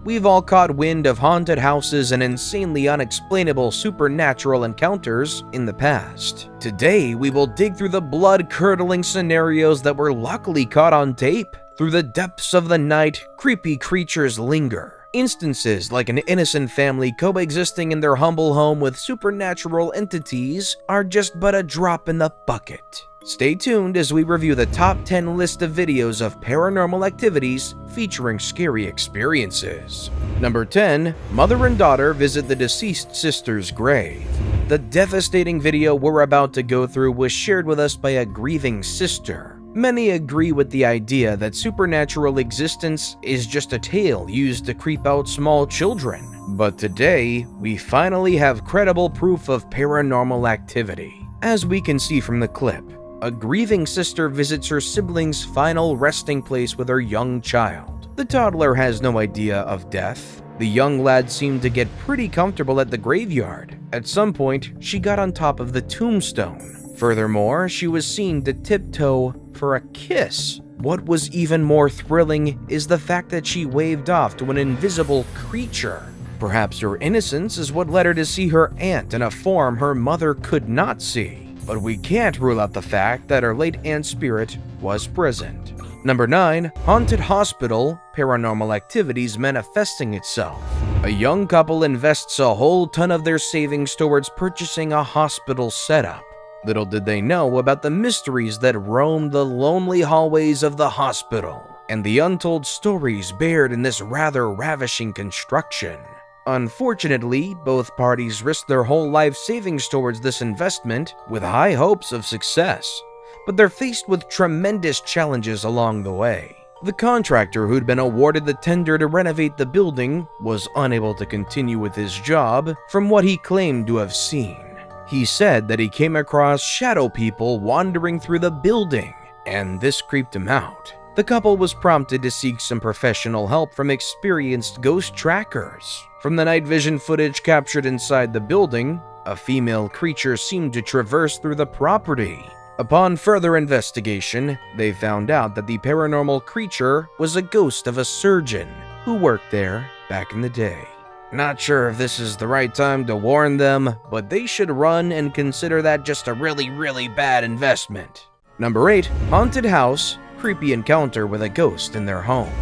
We've all caught wind of haunted houses and insanely unexplainable supernatural encounters in the past. Today, we will dig through the blood-curdling scenarios that were luckily caught on tape. Through the depths of the night, creepy creatures linger. Instances like an innocent family coexisting in their humble home with supernatural entities are just but a drop in the bucket. Stay tuned as we review the top 10 list of videos of paranormal activities featuring scary experiences. Number 10. Mother and daughter visit the deceased sister's grave. The devastating video we're about to go through was shared with us by a grieving sister. Many agree with the idea that supernatural existence is just a tale used to creep out small children. But today, we finally have credible proof of paranormal activity. As we can see from the clip, a grieving sister visits her sibling's final resting place with her young child. The toddler has no idea of death. The young lad seemed to get pretty comfortable at the graveyard. At some point, she got on top of the tombstone. Furthermore, she was seen to tiptoe for a kiss. What was even more thrilling is the fact that she waved off to an invisible creature. Perhaps her innocence is what led her to see her aunt in a form her mother could not see. But we can't rule out the fact that her late aunt's spirit was present. Number 9. Haunted hospital, paranormal activities manifesting itself. A young couple invests a whole ton of their savings towards purchasing a hospital setup. Little did they know about the mysteries that roam the lonely hallways of the hospital and the untold stories buried in this rather ravishing construction. Unfortunately, both parties risked their whole life savings towards this investment with high hopes of success, but they're faced with tremendous challenges along the way. The contractor who'd been awarded the tender to renovate the building was unable to continue with his job from what he claimed to have seen. He said that he came across shadow people wandering through the building, and this creeped him out. The couple was prompted to seek some professional help from experienced ghost trackers. From the night vision footage captured inside the building, a female creature seemed to traverse through the property. Upon further investigation, they found out that the paranormal creature was a ghost of a surgeon who worked there back in the day. Not sure if this is the right time to warn them, but they should run and consider that just a really bad investment. Number 8. Haunted house, creepy encounter with a ghost in their home.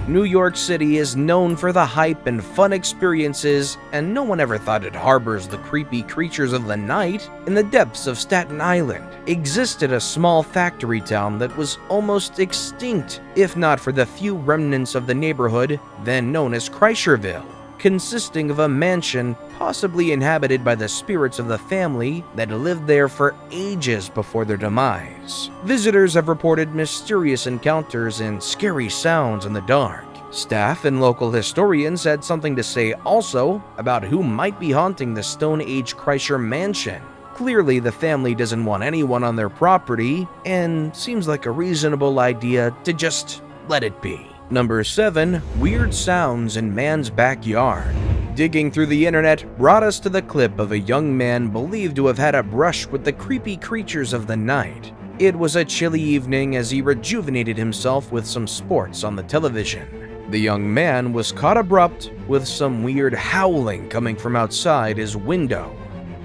New York City is known for the hype and fun experiences, and no one ever thought it harbors the creepy creatures of the night. In the depths of Staten Island existed a small factory town that was almost extinct, if not for the few remnants of the neighborhood then known as Kreischerville, consisting of a mansion possibly inhabited by the spirits of the family that lived there for ages before their demise. Visitors have reported mysterious encounters and scary sounds in the dark. Staff and local historians had something to say also about who might be haunting the Stone Age Kreischer mansion. Clearly, the family doesn't want anyone on their property, and seems like a reasonable idea to just let it be. Number 7. Weird sounds in man's backyard. Digging through the internet brought us to the clip of a young man believed to have had a brush with the creepy creatures of the night. It was a chilly evening as he rejuvenated himself with some sports on the television. The young man was caught abrupt with some weird howling coming from outside his window.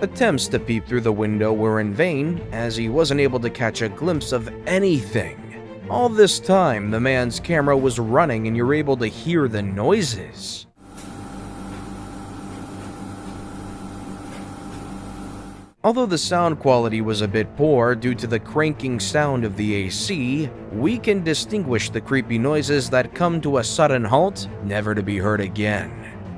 Attempts to peep through the window were in vain as he wasn't able to catch a glimpse of anything. All this time, the man's camera was running and you're able to hear the noises. Although the sound quality was a bit poor due to the cranking sound of the AC, we can distinguish the creepy noises that come to a sudden halt, never to be heard again.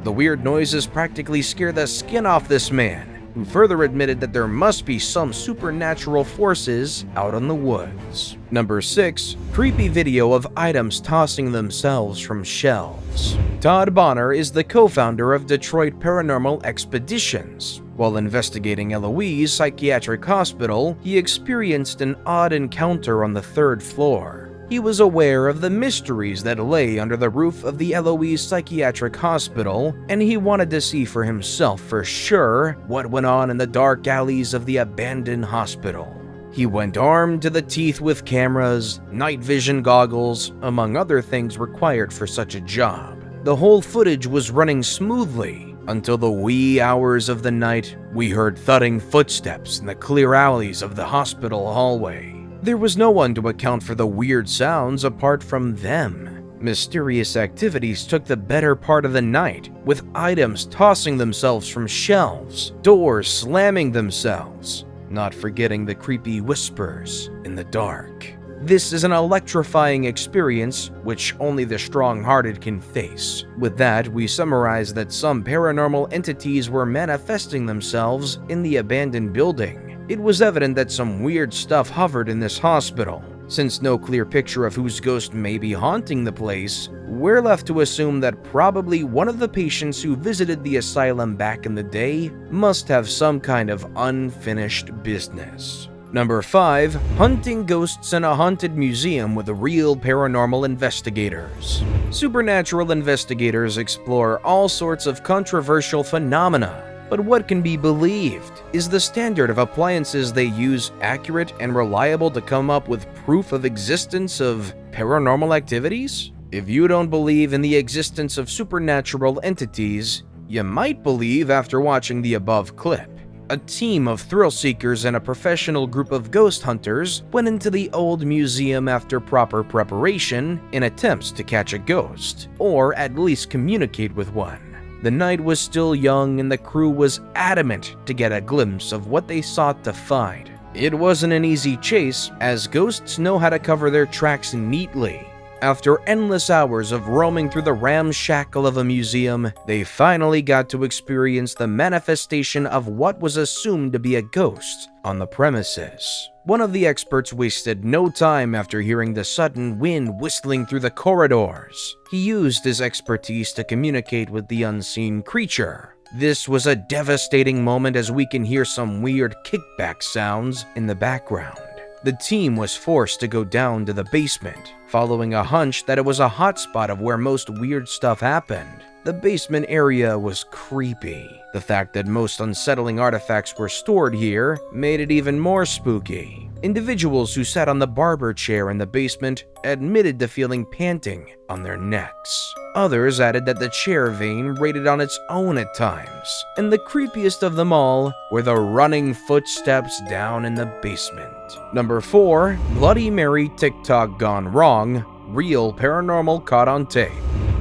The weird noises practically scare the skin off this man, who further admitted that there must be some supernatural forces out in the woods. Number 6. Creepy video of items tossing themselves from shelves. Todd Bonner is the co-founder of Detroit Paranormal Expeditions. While investigating Eloise Psychiatric Hospital, he experienced an odd encounter on the 3rd floor. He was aware of the mysteries that lay under the roof of the Eloise Psychiatric Hospital, and he wanted to see for himself for sure what went on in the dark alleys of the abandoned hospital. He went armed to the teeth with cameras, night vision goggles, among other things required for such a job. The whole footage was running smoothly until the wee hours of the night we heard thudding footsteps in the clear alleys of the hospital hallway. There was no one to account for the weird sounds apart from them. Mysterious activities took the better part of the night, with items tossing themselves from shelves, doors slamming themselves, not forgetting the creepy whispers in the dark. This is an electrifying experience which only the strong-hearted can face. With that, we summarize that some paranormal entities were manifesting themselves in the abandoned building. It was evident that some weird stuff hovered in this hospital. Since no clear picture of whose ghost may be haunting the place, we're left to assume that probably one of the patients who visited the asylum back in the day must have some kind of unfinished business. Number 5. Hunting ghosts in a haunted museum with real paranormal investigators. Supernatural investigators explore all sorts of controversial phenomena. But what can be believed? Is the standard of appliances they use accurate and reliable to come up with proof of existence of paranormal activities? If you don't believe in the existence of supernatural entities, you might believe after watching the above clip. A team of thrill-seekers and a professional group of ghost hunters went into the old museum after proper preparation in attempts to catch a ghost, or at least communicate with one. The night was still young and the crew was adamant to get a glimpse of what they sought to find. It wasn't an easy chase, as ghosts know how to cover their tracks neatly. After endless hours of roaming through the ramshackle of a museum, they finally got to experience the manifestation of what was assumed to be a ghost on the premises. One of the experts wasted no time after hearing the sudden wind whistling through the corridors. He used his expertise to communicate with the unseen creature. This was a devastating moment, as we can hear some weird kickback sounds in the background. The team was forced to go down to the basement, following a hunch that it was a hotspot of where most weird stuff happened. The basement area was creepy. The fact that most unsettling artifacts were stored here made it even more spooky. Individuals who sat on the barber chair in the basement admitted to feeling panting on their necks. Others added that the chair vane rated on its own at times. And the creepiest of them all were the running footsteps down in the basement. Number 4. Bloody Mary TikTok gone wrong. Real paranormal caught on tape.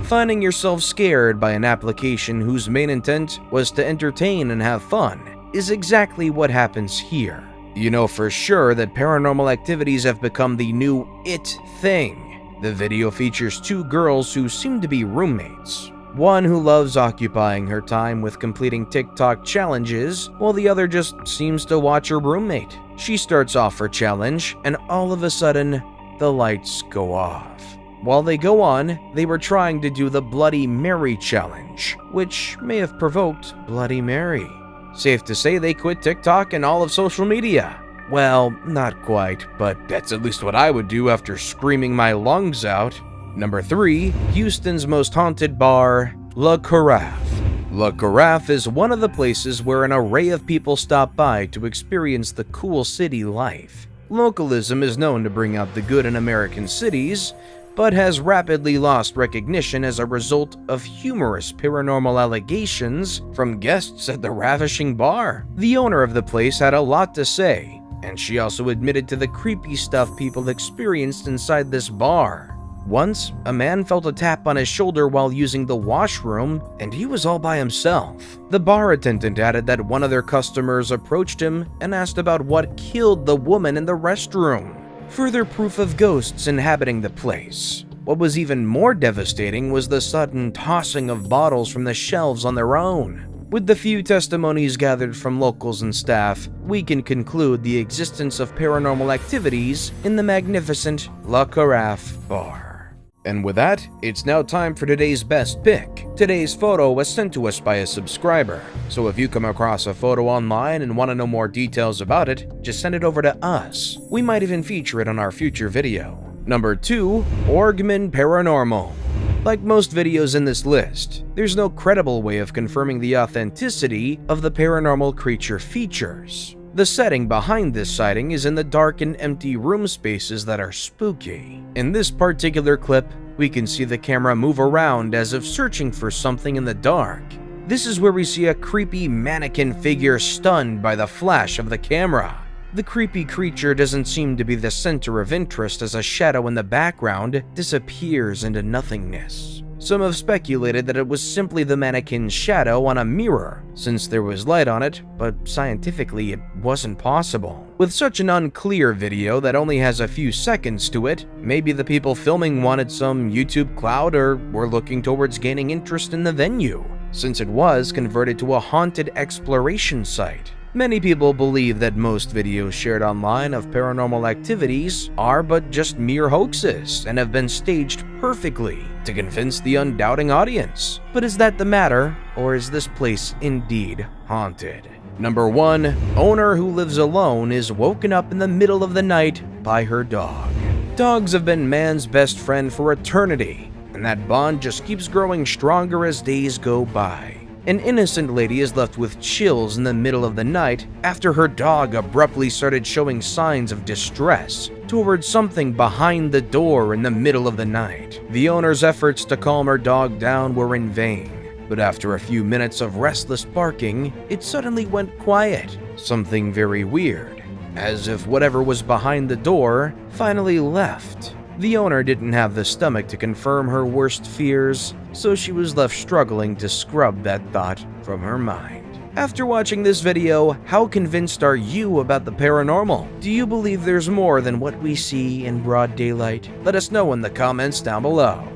Finding yourself scared by an application whose main intent was to entertain and have fun is exactly what happens here. You know for sure that paranormal activities have become the new it thing. The video features 2 girls who seem to be roommates. One who loves occupying her time with completing TikTok challenges, while the other just seems to watch her roommate. She starts off her challenge, and all of a sudden, the lights go off. While they go on, they were trying to do the Bloody Mary challenge, which may have provoked Bloody Mary. Safe to say they quit TikTok and all of social media. Well, not quite, but that's at least what I would do after screaming my lungs out. Number 3. Houston's most haunted bar, La Carafe. La Carafe is one of the places where an array of people stop by to experience the cool city life. Localism is known to bring out the good in American cities, but has rapidly lost recognition as a result of humorous paranormal allegations from guests at the ravishing bar. The owner of the place had a lot to say, and she also admitted to the creepy stuff people experienced inside this bar. Once, a man felt a tap on his shoulder while using the washroom, and he was all by himself. The bar attendant added that one of their customers approached him and asked about what killed the woman in the restroom. Further proof of ghosts inhabiting the place. What was even more devastating was the sudden tossing of bottles from the shelves on their own. With the few testimonies gathered from locals and staff, we can conclude the existence of paranormal activities in the magnificent La Carafe bar. And with that, it's now time for today's best pick. Today's photo was sent to us by a subscriber, so if you come across a photo online and want to know more details about it, just send it over to us. We might even feature it on our future video. Number 2. Orgman Paranormal. Like most videos in this list, there's no credible way of confirming the authenticity of the paranormal creature features. The setting behind this sighting is in the dark and empty room spaces that are spooky. In this particular clip, We can see the camera move around as if searching for something in the dark. This is where we see a creepy mannequin figure stunned by the flash of the camera. The creepy creature doesn't seem to be the center of interest as a shadow in the background disappears into nothingness. Some have speculated that it was simply the mannequin's shadow on a mirror, since there was light on it, but scientifically it wasn't possible. With such an unclear video that only has a few seconds to it, maybe the people filming wanted some YouTube clout or were looking towards gaining interest in the venue, since it was converted to a haunted exploration site. Many people believe that most videos shared online of paranormal activities are but just mere hoaxes and have been staged perfectly to convince the undoubting audience. But is that the matter, or is this place indeed haunted? Number 1. Owner who lives alone is woken up in the middle of the night by her dog. Dogs have been man's best friend for eternity, and that bond just keeps growing stronger as days go by. An innocent lady is left with chills in the middle of the night after her dog abruptly started showing signs of distress towards something behind the door in the middle of the night. The owner's efforts to calm her dog down were in vain, but after a few minutes of restless barking, it suddenly went quiet. Something very weird, as if whatever was behind the door finally left. The owner didn't have the stomach to confirm her worst fears, so she was left struggling to scrub that thought from her mind. After watching this video, how convinced are you about the paranormal? Do you believe there's more than what we see in broad daylight? Let us know in the comments down below.